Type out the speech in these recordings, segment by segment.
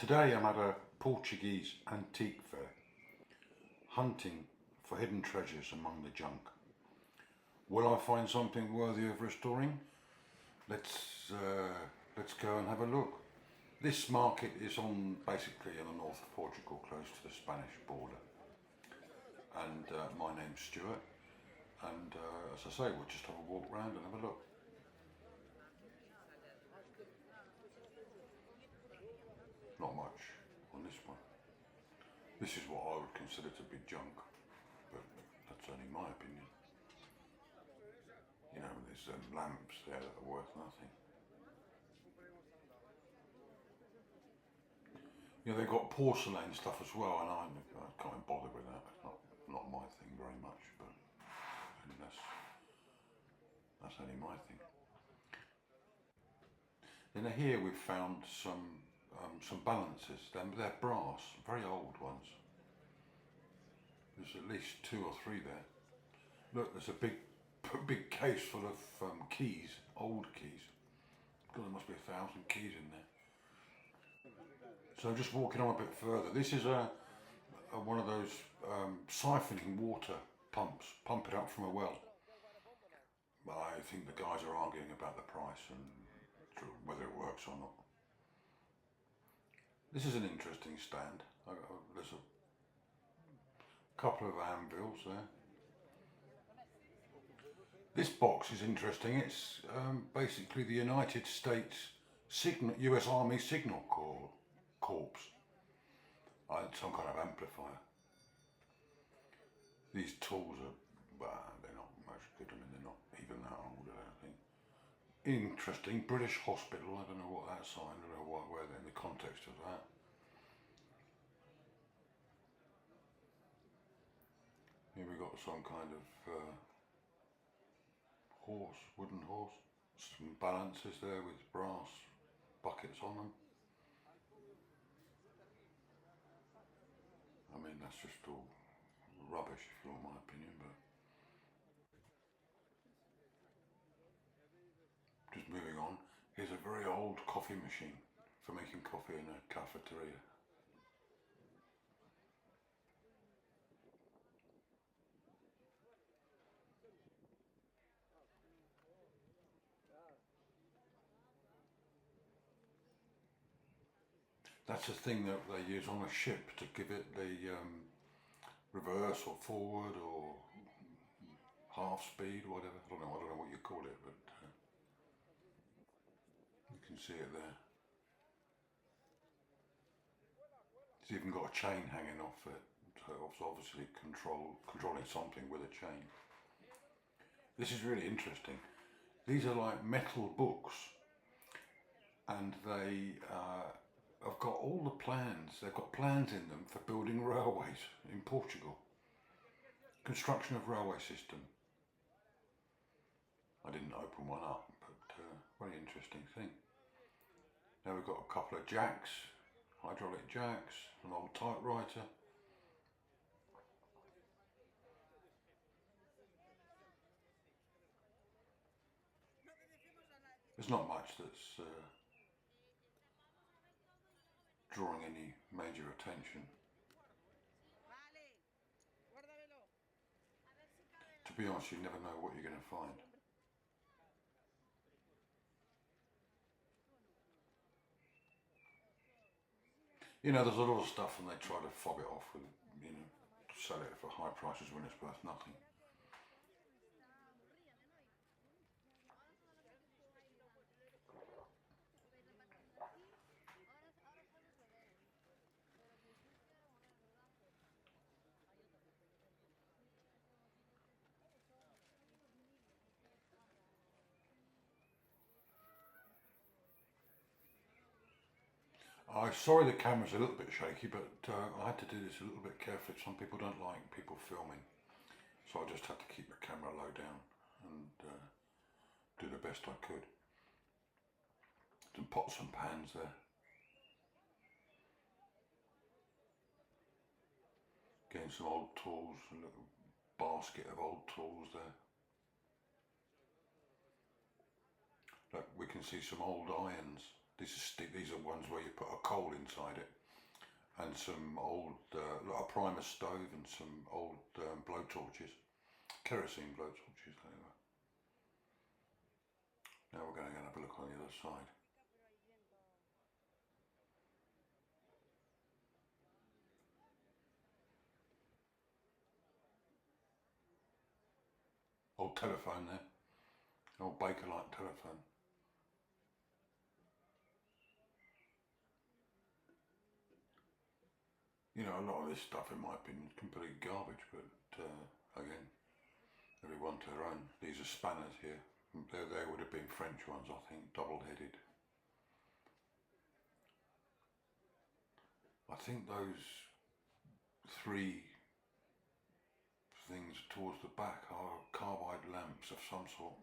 Today I'm at a Portuguese antique fair, hunting for hidden treasures among the junk. Will I find something worthy of restoring? Let's go and have a look. This market is basically in the north of Portugal, close to the Spanish border. And my name's Stuart. And as I say, we'll just have a walk round and have a look. Not much on this one. This is what I would consider to be junk, but that's only my opinion. You know, there's lamps there that are worth nothing. You know, they've got porcelain stuff as well, and I can't bother with that. It's not my thing very much, but that's only my thing. Then here we've found some balances. They're brass, very old ones. There's at least 2 or 3 there. Look, there's a big case full of keys, old keys. God, there must be 1,000 keys in there. So just walking on a bit further, this is one of those siphoning water pumps, pump it up from a well. I think the guys are arguing about the price and whether it works or not. This is an interesting stand. There's a couple of anvils there. This box is interesting. It's basically the United States US Army Signal Corps. Some kind of amplifier. These tools are, they're not much good. I mean, they're not even that old, I don't think. Interesting. British Hospital. I don't know what that sign. I don't know where they're in the context of that. Here we got some kind of horse, wooden horse. Some balances there with brass buckets on them. I mean, that's just all rubbish, if you want my opinion, but just moving on. Here's a very old coffee machine for making coffee in a cafeteria. That's a thing that they use on a ship to give it the reverse or forward or half speed or whatever. I don't know what you call it, but you can see it there. It's even got a chain hanging off it, so it's obviously controlling something with a chain. This is really interesting. These are like metal books, and they have got all the plans. They've got plans in them for building railways in Portugal. Construction of railway system. I didn't open one up, but very interesting thing. Now we've got a couple of jacks, hydraulic jacks, an old typewriter. There's not much that's drawing any major attention. To be honest, you never know what you're going to find. You know, there's a lot of stuff and they try to fob it off with, you know, sell it for high prices when it's worth nothing. I'm sorry the camera's a little bit shaky, but I had to do this a little bit carefully. Some people don't like people filming, so I just had to keep the camera low down and do the best I could. Some pots and pans there. Getting some old tools, a little basket of old tools there. Look, we can see some old irons. These are ones where you put a coal inside it, and some old, like a primer stove and some old blow torches, kerosene blow torches. Anyway. Now we're going to go and have a look on the other side. Old telephone there, old Bakelite telephone. You know, a lot of this stuff, in my opinion, is complete garbage, but again, everyone to their own. These are spanners here. They would have been French ones, I think, double-headed. I think those three things towards the back are carbide lamps of some sort.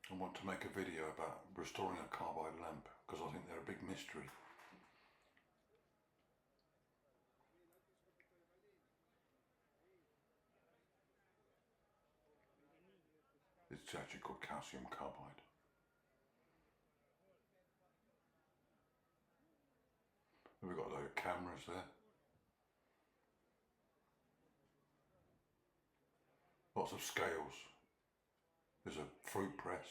I want to make a video about restoring a carbide lamp because I think they're a big mystery. It's actually called calcium carbide. We've got a load of cameras there. Lots of scales. There's a fruit press.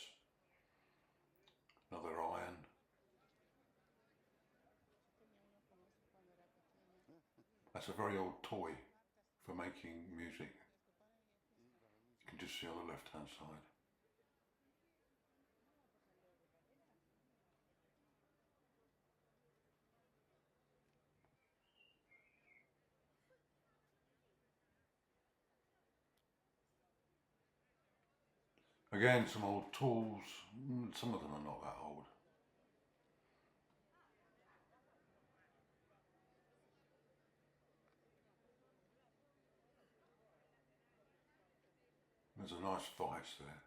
Another iron. That's a very old toy for making music. You can just see on the left hand side. Again, some old tools. Some of them are not that old. There's a nice vice there.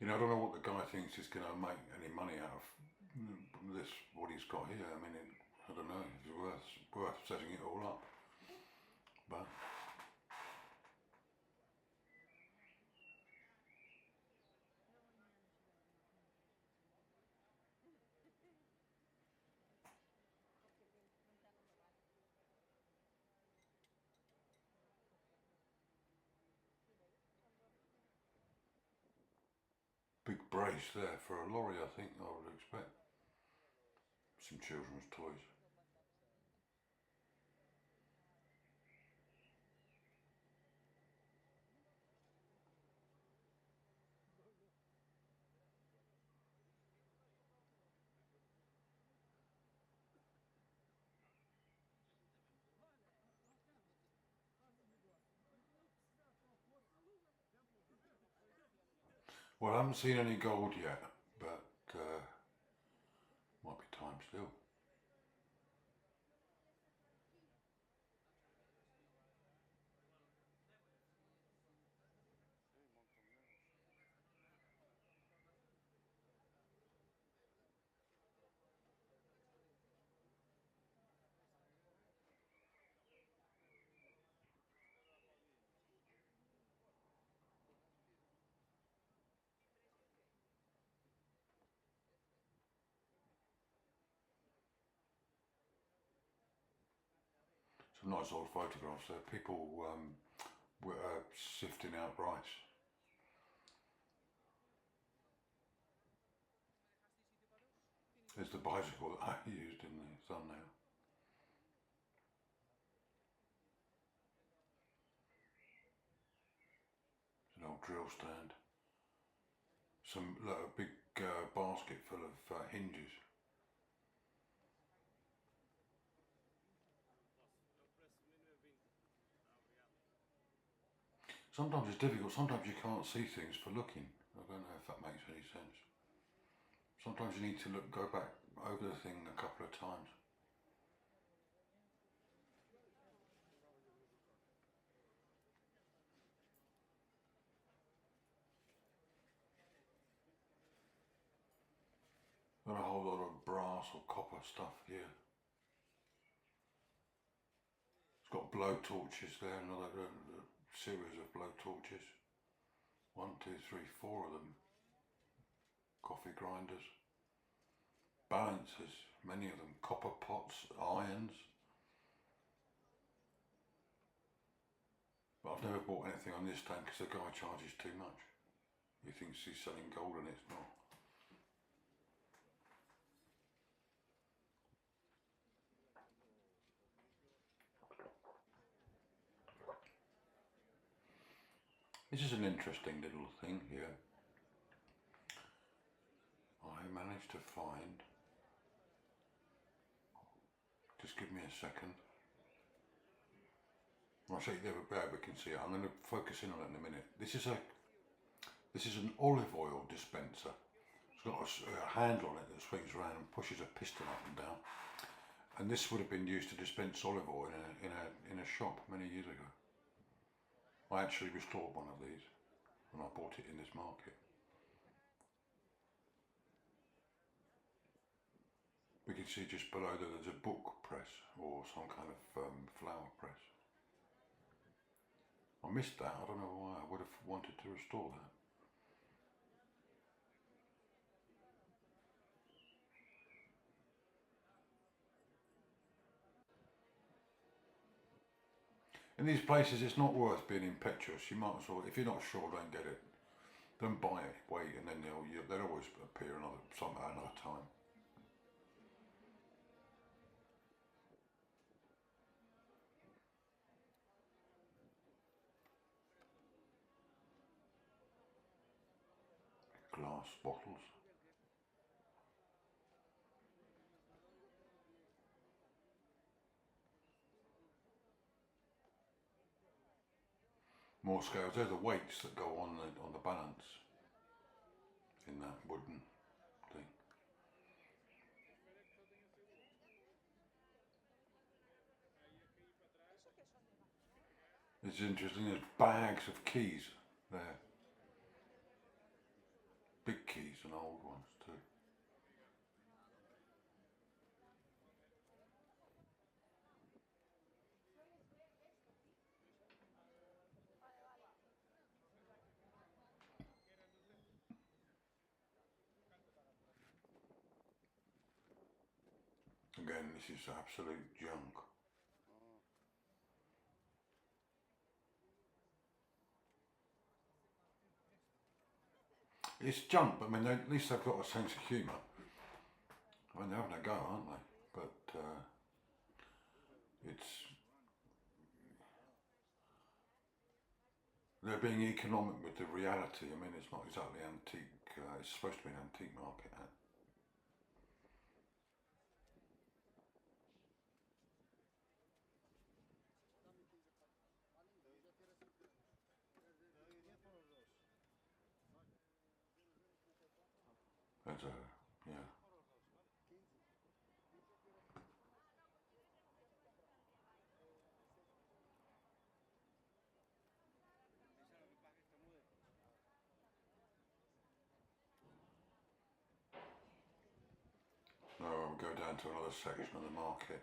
You know, I don't know what the guy thinks he's going to make any money out of this, what he's got here. I mean, I don't know if it's worth setting it all up. But big brace there for a lorry, I think, I would expect. Some children's toys. Well, I haven't seen any gold yet, but might be time still. Some nice old photographs there. People were sifting out rice. There's the bicycle that I used in the thumbnail. An old drill stand. A big basket full of hinges. Sometimes it's difficult, sometimes you can't see things for looking. I don't know if that makes any sense. Sometimes you need to go back over the thing a couple of times. whole lot of brass or copper stuff here. It's got blow torches there, another series of blow torches. 1, 2, 3, 4 of them. Coffee grinders. Balancers, many of them. Copper pots, irons. But I've never bought anything on this stand because the guy charges too much. He thinks he's selling gold and it's not. This is an interesting little thing here. I managed to find, just give me a second. I'll show you there we can see it. I'm going to focus in on it in a minute. This is an olive oil dispenser. It's got a handle on it that swings around and pushes a piston up and down. And this would have been used to dispense olive oil in a shop many years ago. I actually restored one of these when I bought it in this market. We can see just below that there's a book press or some kind of flower press. I missed that, I don't know why. I would have wanted to restore that. In these places it's not worth being impetuous. You might as well, if you're not sure, don't get it. Don't buy it, wait, and then they'll always appear another time. Glass bottles. More scales. They're the weights that go on the balance in that wooden thing. It's interesting. There's bags of keys there. Big keys and old ones too. Again, this is absolute junk. It's junk, but I mean, at least they've got a sense of humour. I mean, they're having a go, aren't they? But they're being economic with the reality. I mean, it's not exactly antique. It's supposed to be an antique market. There's yeah. No, we'll go down to another section of the market.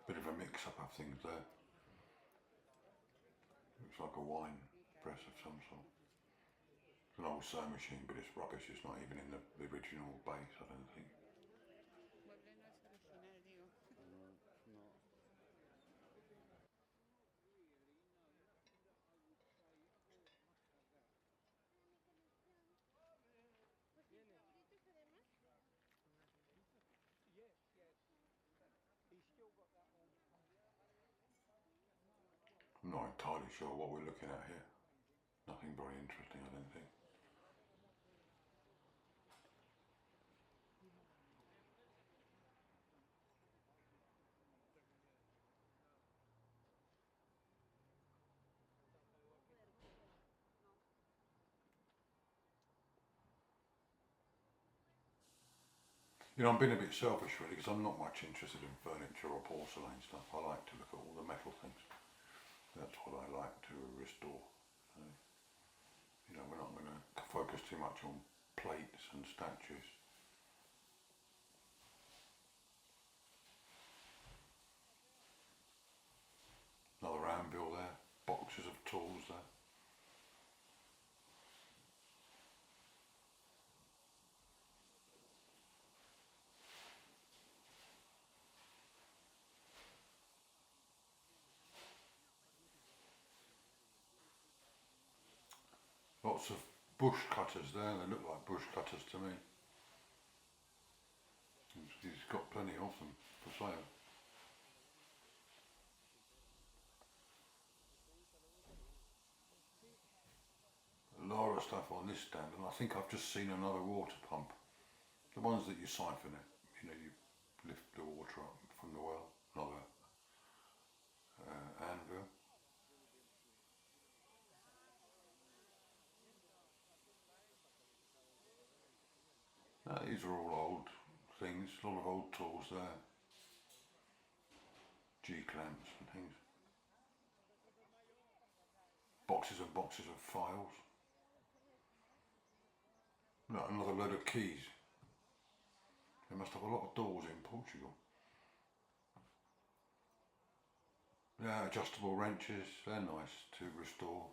Bit of a mix-up of things there. Looks like a wine press of some sort. It's an old sewing machine, but it's rubbish. It's not even in the original base, I don't think. I'm not entirely sure what we're looking at here. Nothing very interesting, I don't think. You know, I'm being a bit selfish really because I'm not much interested in furniture or porcelain stuff. I like to look at all the metal things. That's what I like to restore. So, you know, we're not going to focus too much on plates and statues. Another anvil there, boxes of tools there. Lots of bush cutters there, they look like bush cutters to me. He's got plenty of them for sale. A lot of stuff on this stand, and I think I've just seen another water pump. The ones that you siphon it, you know, you lift the water up from the well. Another anvil. These are all old things, a lot of old tools there. G-clamps and things. Boxes and boxes of files. No, another load of keys. They must have a lot of doors in Portugal. Yeah, adjustable wrenches, they're nice to restore.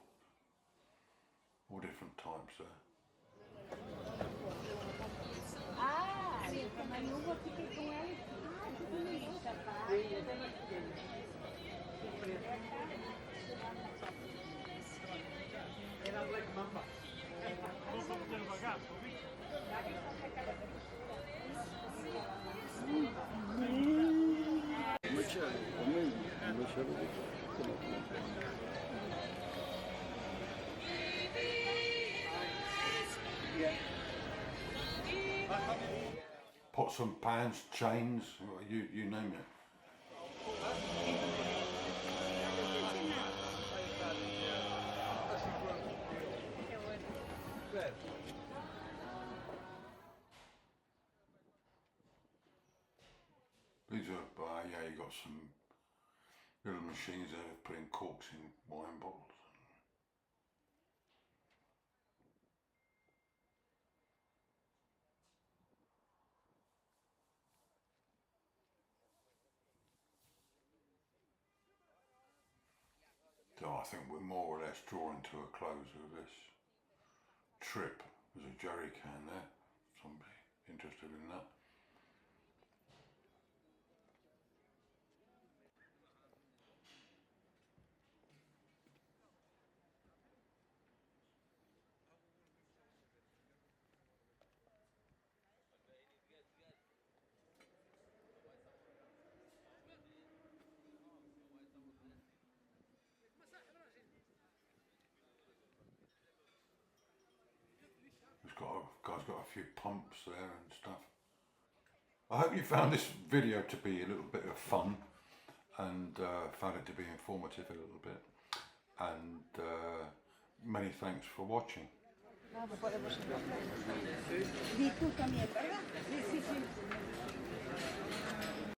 All different types there. Pots and pans, chains, you name it. These are, yeah, you got some little machines there putting corks in wine bottles. So I think we're more or less drawing to a close of this trip. There's a jerry can there, somebody interested in that. Guy's got a few pumps there and stuff. I hope you found this video to be a little bit of fun and found it to be informative a little bit. And many thanks for watching.